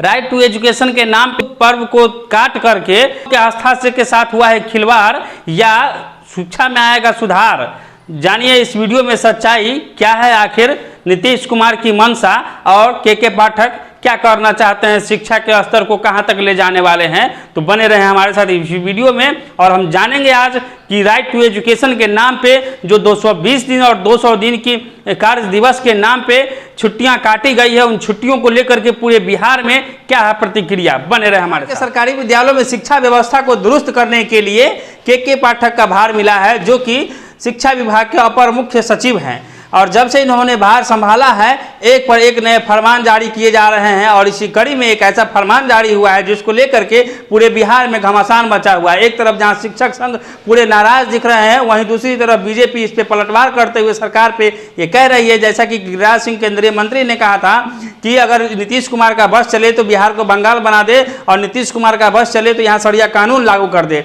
Right to education के नाम पे पर्व को काट करके आस्था से के साथ हुआ है खिलवाड़ या शिक्षा में आएगा सुधार। जानिए इस वीडियो में सच्चाई क्या है, आखिर नीतीश कुमार की मंशा और के पाठक क्या करना चाहते हैं, शिक्षा के स्तर को कहां तक ले जाने वाले हैं। तो बने रहे हमारे साथ इस वीडियो में और हम जानेंगे आज कि राइट टू एजुकेशन के नाम पे जो 220 दिन और 200 दिन की कार्य दिवस के नाम पे छुट्टियां काटी गई है, उन छुट्टियों को लेकर के पूरे बिहार में क्या है प्रतिक्रिया। बने रहे हमारे साथ। सरकारी विद्यालयों में शिक्षा व्यवस्था को दुरुस्त करने के लिए के पाठक का भार मिला है, जो कि शिक्षा विभाग के अपर मुख्य सचिव हैं। और जब से इन्होंने भार संभाला है, एक पर एक नए फरमान जारी किए जा रहे हैं और इसी कड़ी में एक ऐसा फरमान जारी हुआ है जिसको लेकर के पूरे बिहार में घमासान मचा हुआ है। एक तरफ जहां शिक्षक संघ पूरे नाराज दिख रहे हैं, वहीं दूसरी तरफ बीजेपी इस पे पलटवार करते हुए सरकार पे ये कह रही है, जैसा कि गिरिराज सिंह केंद्रीय मंत्री ने कहा था कि अगर नीतीश कुमार का बस चले तो बिहार को बंगाल बना दे और नीतीश कुमार का बस चले तो यहाँ सड़िया कानून लागू कर दे।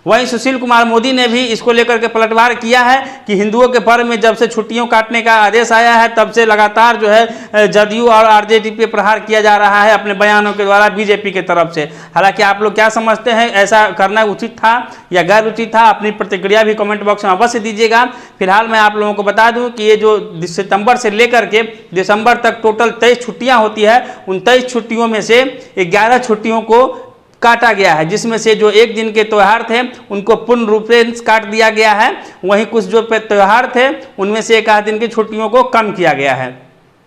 वहीं सुशील कुमार मोदी ने भी इसको लेकर के पलटवार किया है कि हिंदुओं के पर्व में जब से छुट्टियों काटने का आदेश आया है तब से लगातार जो है जदयू और आरजेडी पे प्रहार किया जा रहा है अपने बयानों के द्वारा बीजेपी की तरफ से। हालांकि आप लोग क्या समझते हैं, ऐसा करना उचित था या गैर उचित था? अपनी प्रतिक्रिया भी कमेंट बॉक्स में अवश्य दीजिएगा। फिलहाल मैं आप लोगों को बता दूं कि ये जो सितंबर से लेकर के दिसंबर तक टोटल 23 छुट्टियाँ होती है, उन 23 छुट्टियों में से 11 छुट्टियों को काटा गया है, जिसमें से जो एक दिन के त्यौहार थे उनको पूर्ण रूप से काट दिया गया है। वहीं कुछ जो त्यौहार थे उनमें से एक आध दिन की छुट्टियों को कम किया गया है।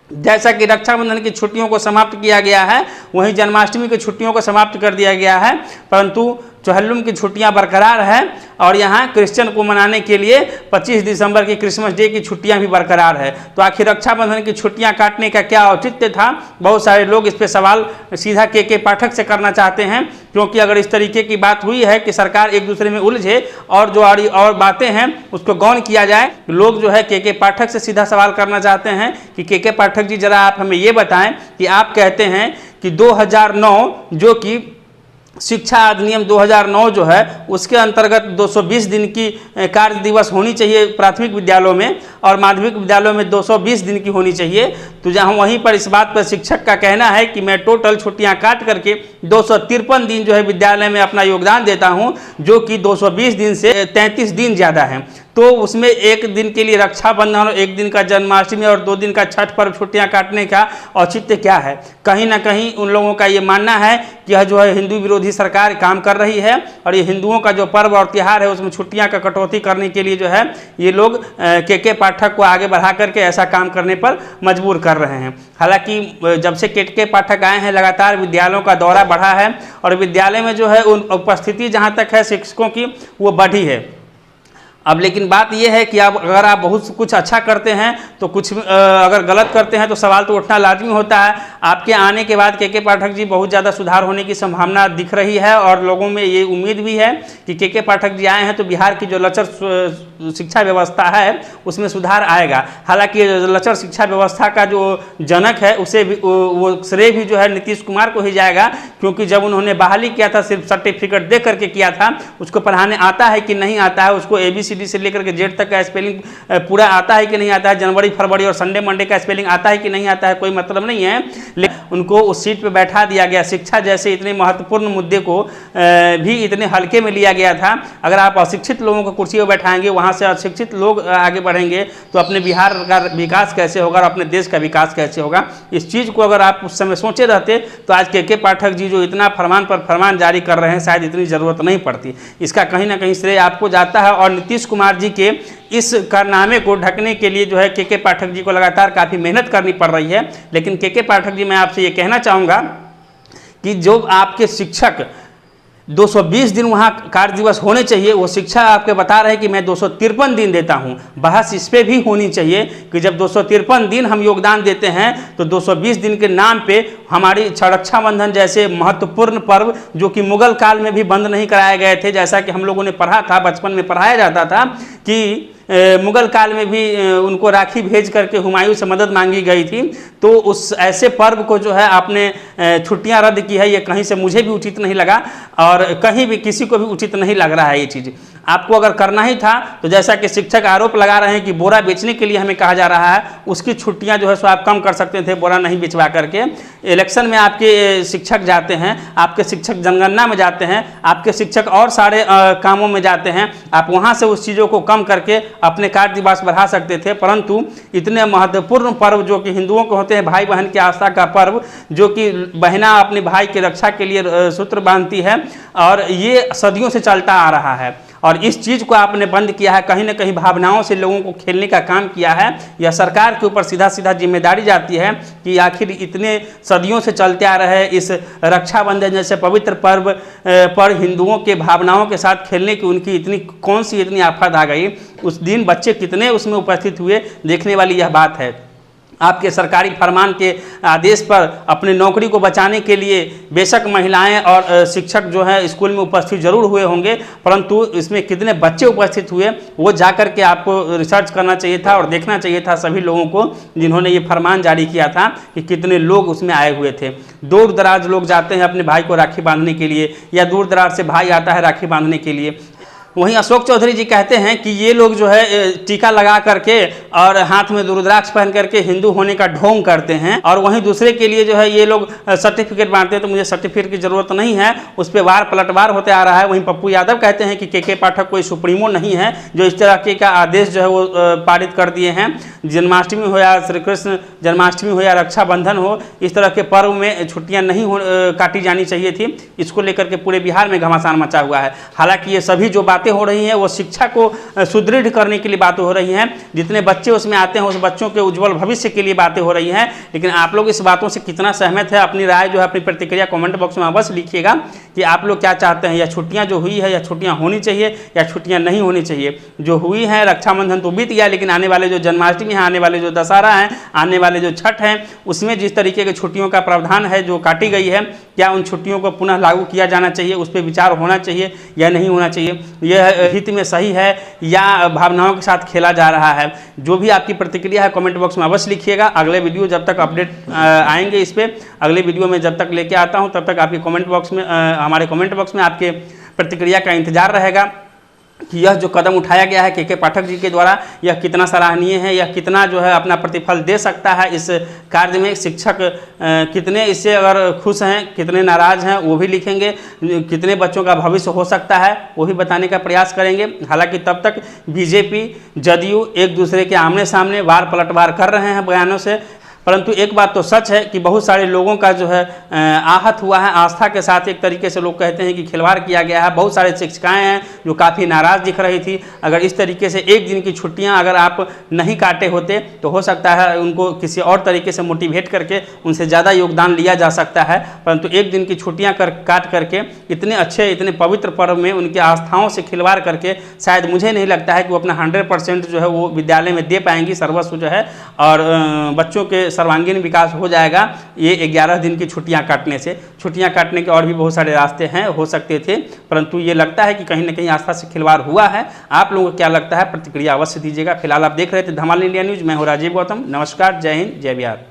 जैसा कि रक्षाबंधन की छुट्टियों को समाप्त किया गया है, वहीं जन्माष्टमी की छुट्टियों को समाप्त कर दिया गया है, परंतु चौहल्लुम की छुट्टियां बरकरार है और यहाँ क्रिश्चियन को मनाने के लिए 25 दिसंबर की क्रिसमस डे की छुट्टियां भी बरकरार है। तो आखिर रक्षाबंधन की छुट्टियां काटने का क्या औचित्य था? बहुत सारे लोग इस पे सवाल सीधा के पाठक से करना चाहते हैं, क्योंकि अगर इस तरीके की बात हुई है कि सरकार एक दूसरे में उलझे और जो और बातें हैं उसको गौन किया जाए, लोग जो है के पाठक से सीधा सवाल करना चाहते हैं कि के पाठक जी जरा आप हमें ये बताएं कि आप कहते हैं कि 2009 जो कि शिक्षा अधिनियम 2009 जो है उसके अंतर्गत 220 दिन की कार्य दिवस होनी चाहिए प्राथमिक विद्यालयों में और माध्यमिक विद्यालयों में 220 दिन की होनी चाहिए। तो जहाँ वहीं पर इस बात पर शिक्षक का कहना है कि मैं टोटल छुट्टियां काट करके 253 दिन जो है विद्यालय में अपना योगदान देता हूं, जो कि 220 दिन से 33 दिन ज़्यादा है। तो उसमें एक दिन के लिए रक्षाबंधन और एक दिन का जन्माष्टमी और 2 दिन का छठ पर्व छुट्टियां काटने का औचित्य क्या है? कहीं ना कहीं उन लोगों का ये मानना है कि यह जो है हिंदू विरोधी सरकार काम कर रही है और ये हिंदुओं का जो पर्व और त्यौहार है उसमें छुट्टियां का कटौती करने के लिए जो है ये लोग के पाठक को आगे बढ़ा करके ऐसा काम करने पर मजबूर कर रहे हैं। हालांकि जब से के पाठक आए हैं लगातार विद्यालयों का दौरा बढ़ा है और विद्यालय में जो है उन उपस्थिति जहाँ तक है शिक्षकों की वो बढ़ी है। अब लेकिन बात यह है कि आप अगर आप बहुत कुछ अच्छा करते हैं तो कुछ अगर गलत करते हैं तो सवाल तो उठना लाजमी होता है। आपके आने के बाद के पाठक जी बहुत ज़्यादा सुधार होने की संभावना दिख रही है और लोगों में ये उम्मीद भी है कि के पाठक जी आए हैं तो बिहार की जो लचर शिक्षा व्यवस्था है उसमें सुधार आएगा। हालांकि लचर शिक्षा व्यवस्था का जो जनक है उसे भी वो श्रेय भी जो है नीतीश कुमार को ही जाएगा, क्योंकि जब उन्होंने बहाली किया था सिर्फ सर्टिफिकेट दे करके किया था, उसको पढ़ाने आता है कि नहीं आता है, उसको ABCD से लेकर के जेड तक का स्पेलिंग पूरा आता है कि नहीं आता है, जनवरी फरवरी और संडे मंडे का स्पेलिंग आता है कि नहीं आता है, कोई मतलब नहीं है। लेकिन उनको उस सीट पे बैठा दिया गया। शिक्षा जैसे इतने महत्वपूर्ण मुद्दे को भी इतने हल्के में लिया गया था। अगर आप अशिक्षित लोगों को कुर्सी पर बैठाएंगे, वहाँ से अशिक्षित लोग आगे बढ़ेंगे तो अपने बिहार का विकास कैसे होगा और अपने देश का विकास कैसे होगा? इस चीज़ को अगर आप उस समय सोचे रहते तो आज के पाठक जी जो इतना फरमान पर फरमान जारी कर रहे हैं शायद इतनी ज़रूरत नहीं पड़ती। इसका कहीं ना कहीं श्रेय आपको जाता है और नीतीश कुमार जी के इस कारनामे को ढकने के लिए जो है के पाठक जी को लगातार काफ़ी मेहनत करनी पड़ रही है। लेकिन के पाठक जी, मैं आपसे ये कहना चाहूँगा कि जो आपके शिक्षक 220 दिन वहाँ कार्य दिवस होने चाहिए, वो शिक्षा आपके बता रहे हैं कि मैं 253 दिन देता हूँ। बहस इस पर भी होनी चाहिए कि जब 253 दिन हम योगदान देते हैं तो 220 दिन के नाम पे हमारी रक्षाबंधन जैसे महत्वपूर्ण पर्व जो कि मुगल काल में भी बंद नहीं कराए गए थे, जैसा कि हम लोगों ने पढ़ा था, बचपन में पढ़ाया जाता था कि मुगल काल में भी उनको राखी भेज करके हुमायूं से मदद मांगी गई थी। तो उस ऐसे पर्व को जो है आपने छुट्टियां रद्द की है, ये कहीं से मुझे भी उचित नहीं लगा और कहीं भी किसी को भी उचित नहीं लग रहा है ये चीज़। आपको अगर करना ही था तो जैसा कि शिक्षक आरोप लगा रहे हैं कि बोरा बेचने के लिए हमें कहा जा रहा है, उसकी छुट्टियां जो है सो आप कम कर सकते थे बोरा नहीं बेचवा करके। इलेक्शन में आपके शिक्षक जाते हैं, आपके शिक्षक जनगणना में जाते हैं, आपके शिक्षक और सारे कामों में जाते हैं, आप वहां से उस चीज़ों को कम करके अपने कार्य दिवस बढ़ा सकते थे। परंतु इतने महत्वपूर्ण पर्व जो कि हिंदुओं को होते हैं, भाई बहन की आस्था का पर्व, जो कि बहना अपने भाई की रक्षा के लिए सूत्र बांधती है, और ये सदियों से चलता आ रहा है, और इस चीज़ को आपने बंद किया है, कहीं ना कहीं भावनाओं से लोगों को खेलने का काम किया है। यह सरकार के ऊपर सीधा सीधा जिम्मेदारी जाती है कि आखिर इतने सदियों से चलते आ रहे इस रक्षाबंधन जैसे पवित्र पर्व पर हिंदुओं के भावनाओं के साथ खेलने की उनकी इतनी कौन सी इतनी आफत आ गई। उस दिन बच्चे कितने उसमें उपस्थित हुए, देखने वाली यह बात है। आपके सरकारी फरमान के आदेश पर अपनी नौकरी को बचाने के लिए बेशक महिलाएं और शिक्षक जो है स्कूल में उपस्थित जरूर हुए होंगे, परंतु इसमें कितने बच्चे उपस्थित हुए वो जाकर के आपको रिसर्च करना चाहिए था और देखना चाहिए था सभी लोगों को जिन्होंने ये फरमान जारी किया था कि कितने लोग उसमें आए हुए थे। दूर दराज लोग जाते हैं अपने भाई को राखी बांधने के लिए, या दूर दराज से भाई आता है राखी बांधने के लिए। वहीं अशोक चौधरी जी कहते हैं कि ये लोग जो है टीका लगा करके और हाथ में रुद्राक्ष पहन करके हिंदू होने का ढोंग करते हैं, और वहीं दूसरे के लिए जो है ये लोग सर्टिफिकेट बांटते हैं। तो मुझे सर्टिफिकेट की जरूरत नहीं है, उस पर वार पलटवार होते आ रहा है। वहीं पप्पू यादव कहते हैं कि के पाठक कोई सुप्रीमो नहीं है जो इस तरह का आदेश जो है वो पारित कर दिए हैं। जन्माष्टमी हो या श्री कृष्ण जन्माष्टमी हो या रक्षाबंधन हो, इस तरह के पर्व में छुट्टियां नहीं काटी जानी चाहिए थी। इसको लेकर के पूरे बिहार में घमासान मचा हुआ है। हालांकि ये सभी जो बातें हो रही हैं वो शिक्षा को सुदृढ़ करने के लिए बातें हो रही हैं, जितने बच्चे उसमें आते हैं उस बच्चों के उज्जवल भविष्य के लिए बातें हो रही हैं। लेकिन आप लोग इस बातों से कितना सहमत है, अपनी राय जो है अपनी प्रतिक्रिया कमेंट बॉक्स में अवश्य लिखिएगा कि आप लोग क्या चाहते हैं। या छुट्टियां जो हुई है या छुट्टियां होनी चाहिए या छुट्टियां नहीं होनी चाहिए। जो हुई है रक्षाबंधन तो बीत गया, लेकिन आने वाले जो जन्माष्टमी है, आने वाले जो दशहरा है, आने वाले जो छठ है, उसमें जिस तरीके की छुट्टियों का प्रावधान है जो काटी गई है, क्या उन छुट्टियों को पुनः लागू किया जाना चाहिए, उस पर विचार होना चाहिए या नहीं होना चाहिए। यह हित में सही है या भावनाओं के साथ खेला जा रहा है। जो भी आपकी प्रतिक्रिया है कमेंट बॉक्स में अवश्य लिखिएगा। अगले वीडियो जब तक अपडेट आएंगे इस पर, अगले वीडियो में जब तक लेके आता हूं तब तक आपके कमेंट बॉक्स में हमारे कमेंट बॉक्स में आपके प्रतिक्रिया का इंतजार रहेगा कि यह जो कदम उठाया गया है के पाठक जी के द्वारा, यह कितना सराहनीय है, यह कितना जो है अपना प्रतिफल दे सकता है इस कार्य में। शिक्षक कितने इससे अगर खुश हैं, कितने नाराज हैं वो भी लिखेंगे, कितने बच्चों का भविष्य हो सकता है वो भी बताने का प्रयास करेंगे। हालांकि तब तक बीजेपी जदयू एक दूसरे के आमने सामने वार पलटवार कर रहे हैं बयानों से। परंतु एक बात तो सच है कि बहुत सारे लोगों का जो है आहत हुआ है। आस्था के साथ एक तरीके से लोग कहते हैं कि खिलवाड़ किया गया है। बहुत सारे शिक्षिकाएं हैं जो काफ़ी नाराज़ दिख रही थी। अगर इस तरीके से एक दिन की छुट्टियां अगर आप नहीं काटे होते तो हो सकता है उनको किसी और तरीके से मोटिवेट करके उनसे ज़्यादा योगदान लिया जा सकता है। परंतु एक दिन की छुट्टियाँ काट करके इतने अच्छे इतने पवित्र पर्व में उनकी आस्थाओं से खिलवाड़ करके शायद मुझे नहीं लगता है कि वो अपना 100% जो है वो विद्यालय में दे पाएंगी सर्वस्व जो है, और बच्चों के सर्वांगीण विकास हो जाएगा ये 11 दिन की छुट्टियां काटने से। छुट्टियां काटने के और भी बहुत सारे रास्ते हैं, हो सकते थे, परंतु ये लगता है कि कहीं ना कहीं आस्था से खिलवाड़ हुआ है। आप लोगों को क्या लगता है प्रतिक्रिया अवश्य दीजिएगा। फिलहाल आप देख रहे थे धमाल इंडिया न्यूज़, मैं हूँ राजीव गौतम। नमस्कार, जय हिंद, जय बिहार।